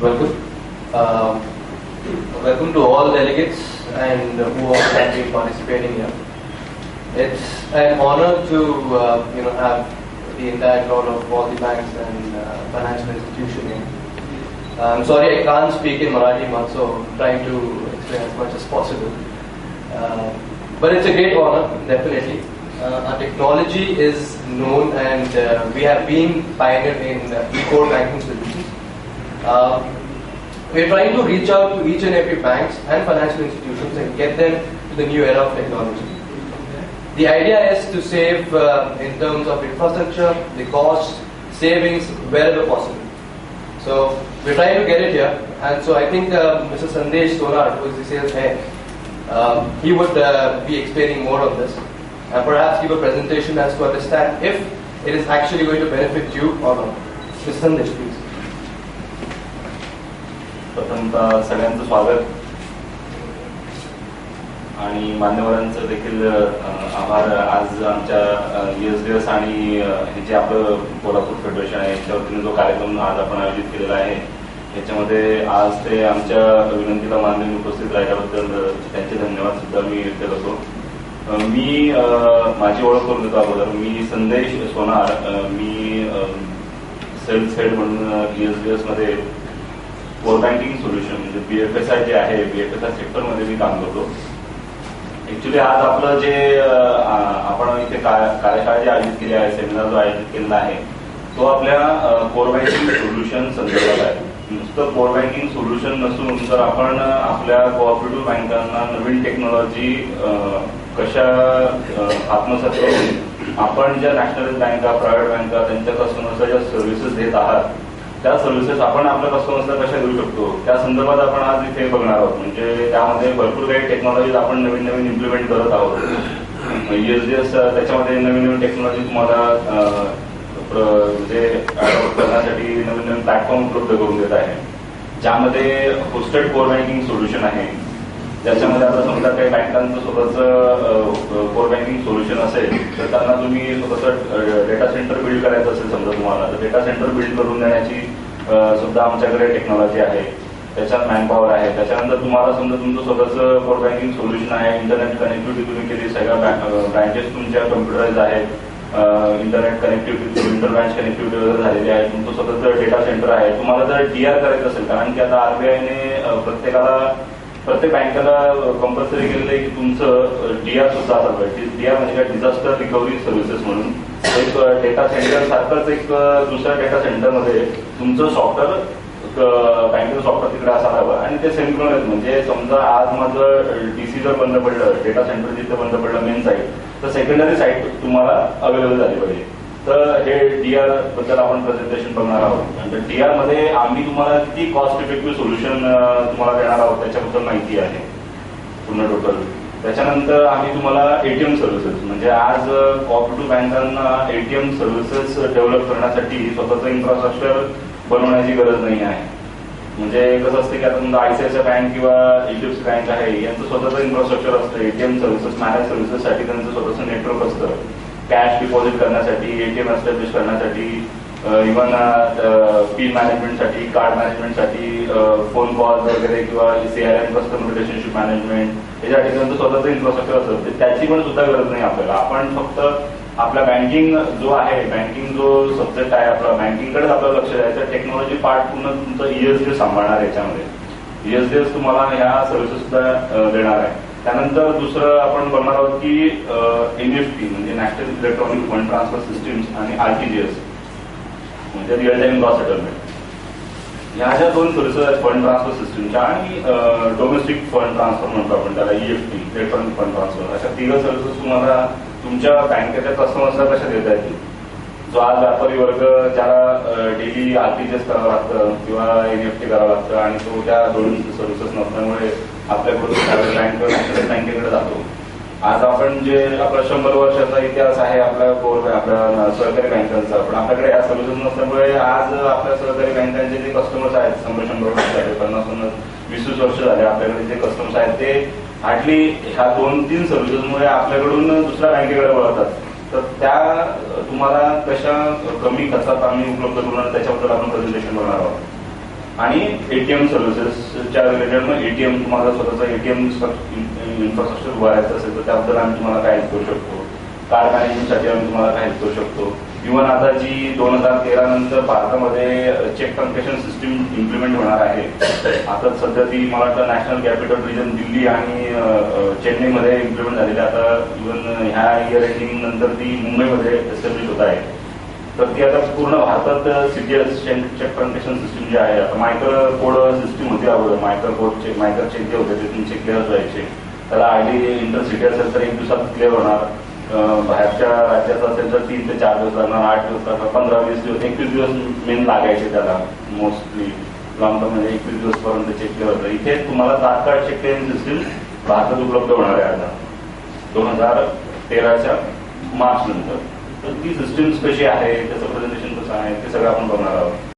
Welcome. Welcome to all delegates and who are currently participating here. It's an honor to have the entire crowd of all the banks and financial institutions here. I'm sorry I can't speak in Marathi much, so I'm trying to explain as much as possible. But it's a great honor, definitely. Our technology is known and we have been pioneered in core banking solutions. We're trying to reach out to each and every banks and financial institutions and get them to the new era of technology. The idea is to save in terms of infrastructure, the cost, savings, wherever possible. So we're trying to get it here, and so I think Mr. Sandesh Sonar, who is the sales head, he would be explaining more on this and perhaps give a presentation as to understand if it is actually going to benefit you or not. Mr. Sandesh, please. प्रथमतः सगळ्यांचं स्वागत आणि मान्यवरांचं देखील आभार. आज आमच्या ESDS आणि हे जे आपलं कोल्हापूर फेडरेशन आहे याच्यावरती जो कार्यक्रम आज आपण आयोजित केलेला आहे याच्यामध्ये आज ते आमच्या विनंतीला मान्य उपस्थित राहिल्याबद्दल त्यांचे धन्यवाद सुद्धा मी व्यक्त करतो. मी माझी ओळख करून देतो अगोदर. मी संदेश सोनार, मी सेल्स हेड म्हणून ESDS मध्ये कोर बँकिंग सोल्युशन म्हणजे BFSI जे आहे BFSI सेक्टरमध्ये मी काम करतो. ऍक्च्युली आज आपलं जे आपण इथे कार्यशाळा जी आयोजित केली आहे, सेमिनार जो आयोजित केलेला आहे तो आपल्या कोर बँकिंग सोल्युशन संदर्भात आहे. नुसतं कोर बँकिंग सोल्युशन नसून जर आपण आपल्या कोऑपरेटिव्ह बँकांना नवीन टेक्नॉलॉजी कशा आत्मसात करून आपण ज्या नॅशनलाइज बँका, प्रायव्हेट बँका त्यांच्या कस्टमर्सला ज्या सर्व्हिसेस देत आहात त्या सर्व्हिसेस आपण आपल्या कस्टमर्सला कशा देऊ शकतो त्या संदर्भात आपण आज इथे बघणार आहोत. म्हणजे त्यामध्ये भरपूर काही टेक्नॉलॉजीज आपण नवीन नवीन इम्प्लिमेंट करत आहोत. ESDS त्याच्यामध्ये नवीन नवीन टेक्नॉलॉजी तुम्हाला म्हणजे अडॉप्ट करण्यासाठी नवीन नवीन प्लॅटफॉर्म उपलब्ध करून देत आहे, ज्यामध्ये होस्टेड कोर बँकिंग सोल्युशन आहे. ज्याच्यामध्ये आता समजा काही बँकांचं स्वतःचं कोर बँकिंग सोल्युशन असेल तर त्यांना तुम्ही स्वतःचं डेटा सेंटर बिल्ड करायचं असेल समजा तुम्हाला, तर डेटा सेंटर बिल्ड करून देण्याची सुद्धा आमच्याकडे टेक्नॉलॉजी आहे. त्याच्यात मॅनपॉवर आहे. त्याच्यानंतर तुम्हाला समजा तुमचं स्वतःचं कोर बँकिंग सोल्युशन आहे, इंटरनेट कनेक्टिव्हिटी तुम्ही केली, सगळ्या ब्रँचेस तुमच्या कम्प्युटराइज आहेत, internet connectivity, inter branch connectivity वगैरे झालेली आहे, तुमचं स्वतःचं डेटा सेंटर आहे. तुम्हाला जर DR करायचं असेल, कारण की आता RBIने प्रत्येक बँकेला कंपल्सरी केलेलं आहे की तुमचं DR सुद्धा असायला पाहिजे. DR म्हणजे काय, डिझास्टर रिकव्हरी सर्व्हिसेस म्हणून एक डेटा सेंटर सारखंच एक दुसऱ्या डेटा सेंटरमध्ये तुमचं सॉफ्टवेअर बँकेचं सॉफ्टवेअर तिकडे असायला हवं आणि ते सिंक्रोनाइज. म्हणजे समजा आज माझं DC जर बंद पडलं, डेटा सेंटर जिथे बंद पडलं मेन साईट, तर सेकंडरी साईट तुम्हाला अवेलेबल झाली पाहिजे. तर हे DR बद्दल आपण प्रेझेंटेशन बघणार आहोत. आणि DR मध्ये आम्ही तुम्हाला किती कॉस्ट इफेक्टिव्ह सोल्युशन तुम्हाला देणार आहोत त्याच्याबद्दल माहिती आहे पूर्ण टोटल. त्याच्यानंतर आम्ही तुम्हाला ATM सर्व्हिसेस, म्हणजे आज कोऑपरेटिव्ह बँकांना ATM सर्व्हिसेस डेव्हलप करण्यासाठी स्वतःचं इन्फ्रास्ट्रक्चर बनवण्याची गरज नाही आहे. म्हणजे कसं असतं की आता तुमचा ICICI बँक किंवा HDFC बँक आहे यांचं स्वतःचं इन्फ्रास्ट्रक्चर असतं. ATM सर्व्हिसेस, मॅनेज सर्व्हिसेससाठी त्यांचं स्वतःचं नेटवर्क असतं. कॅश डिपॉझिट करण्यासाठी, ATM एस्टॅब्लिश करण्यासाठी, इव्हन पिन मॅनेजमेंटसाठी, कार्ड मॅनेजमेंटसाठी, फोन कॉल वगैरे किंवा CRM कस्टमर रिलेशनशिप मॅनेजमेंट याच्यासाठी त्यांचं स्वतःचं इन्फ्रास्ट्रक्चर असतं. त्याची पण सुद्धा गरज नाही आपल्याला. आपण फक्त आपला बँकिंग जो आहे, बँकिंग जो सब्जेक्ट आहे आपला, बँकिंगकडेच आपलं लक्ष द्यायचं. टेक्नॉलॉजी पार्ट पूर्ण तुमचं ESDS सांभाळणार याच्यामध्ये. ESDS तुम्हाला ह्या सर्व्हिसेस सुद्धा देणार आहे. त्यानंतर दुसरं आपण बघणार आहोत की NEFT म्हणजे national electronic fund transfer systems आणि RTGS म्हणजे रिअल टाइम ग्रॉस सेटलमेंट. ह्या ज्या दोन सर्व्हिसेस आहेत फंड ट्रान्सफर सिस्टीमच्या आणि डोमेस्टिक फंड ट्रान्सफर म्हणतो आपण त्याला, EFT इलेक्ट्रॉनिक फंड ट्रान्सफर, अशा तिघ सर्व्हिसेस तुम्हाला तुमच्या बँकेच्या कस्टमर्सला कशा देता येतील. जो आज व्यापारी वर्ग ज्याला डेली RTGS करावं लागतं किंवा NEFT करावं लागतं आणि तो त्या दोन सर्व्हिसेस नसल्यामुळे आपल्याकडून प्रायव्हेट बँक नॅशनल बँकेकडे जातो. आज आपण जे आपला 100 वर्षाचा इतिहास आहे आपल्या सहकारी बँकांचा, पण आपल्याकडे या सर्व्हिसेस नसल्यामुळे आज आपल्या सहकारी बँकांचे जे कस्टमर्स आहेत 100 वर्ष झाले, 50-20 वर्ष झाले, आपल्याकडे जे कस्टमर्स आहेत ते हार्डली ह्या 2-3 सर्व्हिसेसमुळे आपल्याकडून दुसऱ्या बँकेकडे वळतात. तर त्या तुम्हाला कशा कमी खर्चात आम्ही उपलब्ध करून त्याच्याबद्दल आपण प्रेझेंटेशन करणार आहोत. आणि एटीएम सर्व्हिसेसच्या रिलेटेड मग एटीएम तुम्हाला स्वतःचं एटीएम इन्फ्रास्ट्रक्चर उभारायचं असेल तर त्याबद्दल आम्ही तुम्हाला काय हेल्प करू शकतो. कार मॅनेजमेंटसाठी आम्ही तुम्हाला काय हेल्प करू शकतो. इव्हन आता जी 2013 नंतर भारतामध्ये चेक ट्रान्झॅक्शन सिस्टीम इम्प्लिमेंट होणार आहे. आता सध्या ती मला वाटतं नॅशनल कॅपिटल रिजन दिल्ली आणि चेन्नईमध्ये इम्प्लिमेंट झालेली. आता इव्हन ह्या इयर एंडिंग नंतर ती मुंबईमध्ये एस्टॅब्लिश होत आहे. तर ती आता पूर्ण भारतात सीटीएस चेक ट्रान्झॅक्शन सिस्टीम जे आहे, आता मायकर कोड सिस्टीम होती अगोदर. मायकर चेक जे होते ते तुमचे क्लिअर व्हायचे. त्याला आयडी इंटरसिटी असेल तर 1 दिवसात क्लिअर होणार. बाहेरच्या राज्यात असेल तर 3 ते 4 दिवस लागणार, 8 दिवस लागणार, 15-20 दिवस, 21 दिवस मेन लागायचे त्याला. मोस्टली लॉंग टर्म म्हणजे 21 दिवस पर्यंत चेक क्लिअर होतं. इथे तुम्हाला तात्काळ चेक क्लिअरिंग सिस्टीम भारतात उपलब्ध होणार आहे आता 2013च्या मार्च नंतर. तर ती सिस्टीम कशी आहे, त्याचं प्रेझेंटेशन कसं आहे ते सगळं आपण बघणार आहोत.